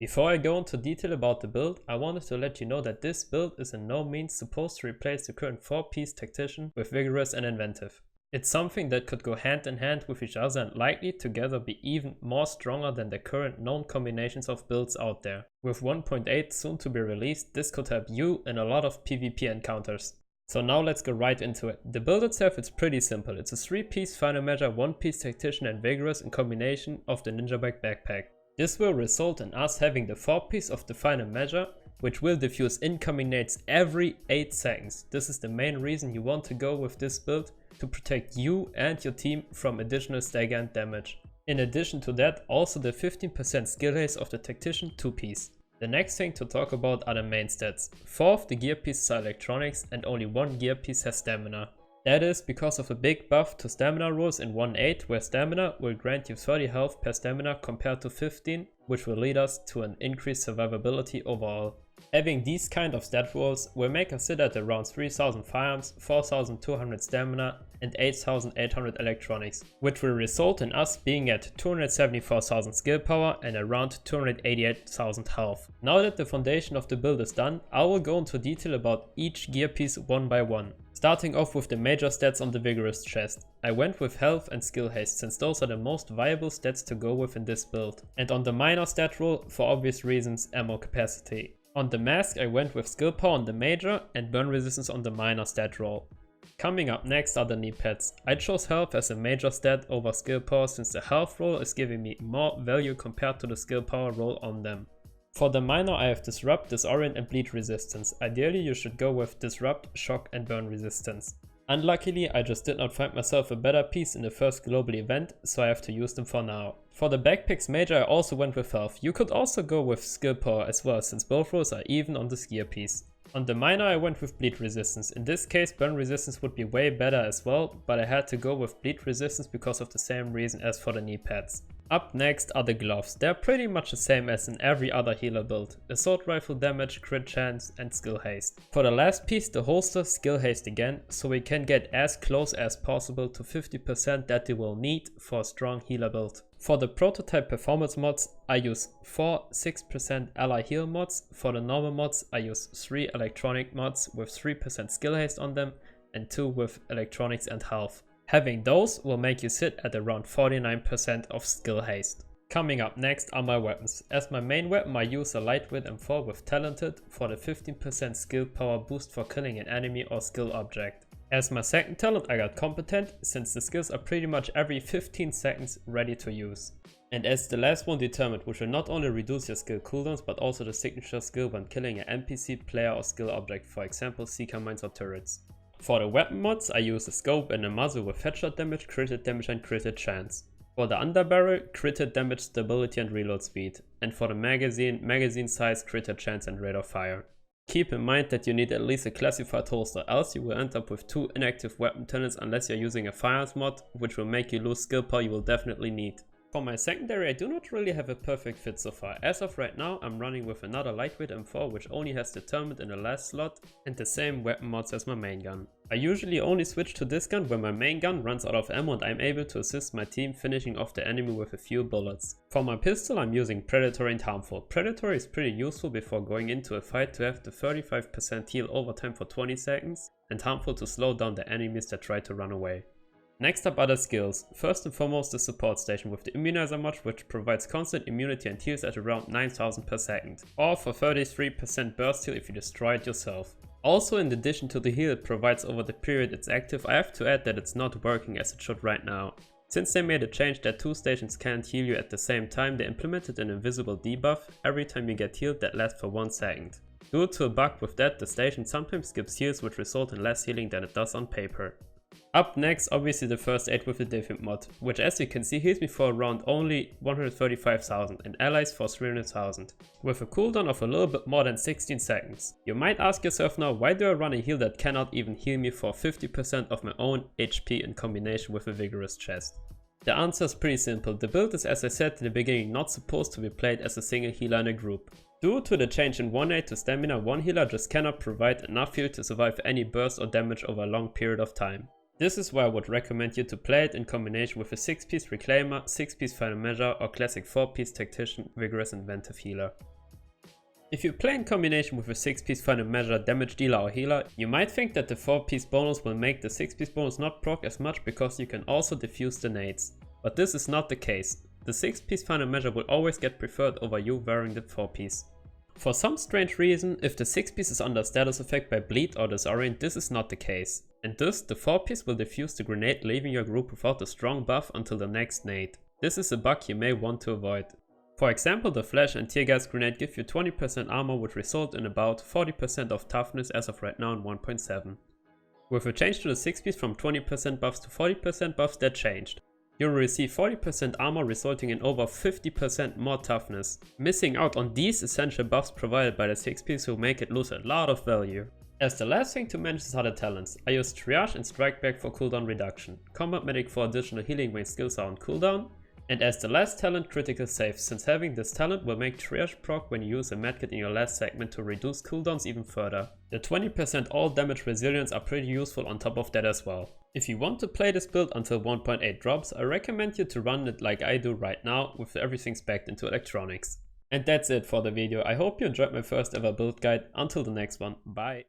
Before I go into detail about the build, I wanted to let you know that this build is in no means supposed to replace the current 4-piece Tactician with Vigorous and Inventive. It's something that could go hand in hand with each other and likely together be even more stronger than the current known combinations of builds out there. With 1.8 soon to be released, this could help you in a lot of PvP encounters. So now let's go right into it. The build itself is pretty simple. It's a 3-piece final measure, 1-piece Tactician and Vigorous in combination of the Ninja Bag backpack. This will result in us having the 4-piece of the final measure, which will diffuse incoming nades every 8 seconds. This is the main reason you want to go with this build, to protect you and your team from additional stagger and damage. In addition to that, also the 15% skill haste of the Tactician 2-piece. The next thing to talk about are the main stats. 4 of the gear pieces are electronics and only 1 gear piece has stamina. That is because of a big buff to stamina rules in 1.8, where stamina will grant you 30 health per stamina compared to 15, which will lead us to an increased survivability overall. Having these kind of stat rules will make us sit at around 3000 firearms, 4200 stamina and 8800 electronics, which will result in us being at 274,000 skill power and around 288,000 health. Now that the foundation of the build is done, I will go into detail about each gear piece one by one. Starting off with the major stats on the Vigorous chest. I went with health and skill haste since those are the most viable stats to go with in this build. And on the minor stat rule, for obvious reasons, ammo capacity. On the mask I went with skill power on the major and burn resistance on the minor stat roll. Coming up next are the knee pads. I chose health as a major stat over skill power since the health roll is giving me more value compared to the skill power roll on them. For the minor I have Disrupt, Disorient and Bleed resistance. Ideally you should go with Disrupt, Shock and Burn resistance. Unluckily I just did not find myself a better piece in the first global event, so I have to use them for now. For the backpacks major I also went with health. You could also go with skill power as well since both rolls are even on the gear piece. On the minor I went with bleed resistance. In this case burn resistance would be way better as well, but I had to go with bleed resistance because of the same reason as for the knee pads. Up next are the gloves. They're pretty much the same as in every other healer build. Assault rifle damage, crit chance and skill haste. For the last piece, the holster, skill haste again, so we can get as close as possible to 50% that you will need for a strong healer build. For the prototype performance mods, I use 4 6% ally heal mods. For the normal mods, I use 3 electronic mods with 3% skill haste on them and 2 with electronics and health. Having those will make you sit at around 49% of skill haste. Coming up next are my weapons. As my main weapon I use a lightweight M4 with Talented for the 15% skill power boost for killing an enemy or skill object. As my second talent I got Competent, since the skills are pretty much every 15 seconds ready to use. And as the last one, Determined, which will not only reduce your skill cooldowns but also the signature skill when killing an NPC, player or skill object, for example Seeker Mines or turrets. For the weapon mods I use a scope and a muzzle with headshot damage, critted damage and critted chance. For the underbarrel, critted damage, stability and reload speed. And for the magazine size, critted chance and rate of fire. Keep in mind that you need at least a classified holster, else you will end up with 2 inactive weapon talents unless you're using a firearms mod, which will make you lose skill power you will definitely need. For my secondary I do not really have a perfect fit so far. As of right now I'm running with another lightweight M4 which only has Determined in the last slot and the same weapon mods as my main gun. I usually only switch to this gun when my main gun runs out of ammo and I'm able to assist my team finishing off the enemy with a few bullets. For my pistol I'm using Predatory and Harmful. Predatory is pretty useful before going into a fight to have the 35% heal over time for 20 seconds and Harmful to slow down the enemies that try to run away. Next up are the skills. First and foremost the support station with the immunizer mod which provides constant immunity and heals at around 9000 per second, or for 33% burst heal if you destroy it yourself. Also in addition to the heal it provides over the period it's active, I have to add that it's not working as it should right now. Since they made a change that 2 stations can't heal you at the same time, they implemented an invisible debuff every time you get healed that lasts for 1 second. Due to a bug with that, the station sometimes skips heals which result in less healing than it does on paper. Up next, obviously the first aid with the Diffuse mod, which as you can see heals me for around only 135,000 and allies for 300,000, with a cooldown of a little bit more than 16 seconds. You might ask yourself now, why do I run a heal that cannot even heal me for 50% of my own HP in combination with a Vigorous chest? The answer is pretty simple. The build is, as I said in the beginning, not supposed to be played as a single healer in a group. Due to the change in 1.8 to stamina, one healer just cannot provide enough heal to survive any burst or damage over a long period of time. This is why I would recommend you to play it in combination with a 6-piece Reclaimer, 6-piece Final Measure or classic 4-piece Tactician, Vigorous and Inventive Healer. If you play in combination with a 6-piece final measure, damage dealer or healer, you might think that the 4-piece bonus will make the 6-piece bonus not proc as much because you can also diffuse the nades. But this is not the case. The 6-piece final measure will always get preferred over you wearing the 4-piece. For some strange reason, if the 6-piece is under status effect by bleed or disorient, this is not the case. And thus, the 4-piece will diffuse the grenade, leaving your group without a strong buff until the next nade. This is a bug you may want to avoid. For example, the flash and tear gas grenade give you 20% armor, which result in about 40% of toughness as of right now in 1.7. With a change to the 6-piece from 20% buffs to 40% buffs, that changed. You will receive 40% armor, resulting in over 50% more toughness. Missing out on these essential buffs provided by the 6-piece will make it lose a lot of value. As the last thing to mention are the talents. I use Triage and Strike Back for cooldown reduction, Combat Medic for additional healing when skills are on cooldown, and as the last talent, Critical Save, since having this talent will make Triage proc when you use a medkit in your last segment to reduce cooldowns even further. The 20% all damage resilience are pretty useful on top of that as well. If you want to play this build until 1.8 drops, I recommend you to run it like I do right now with everything specced into electronics. And that's it for the video. I hope you enjoyed my first ever build guide. Until the next one, bye!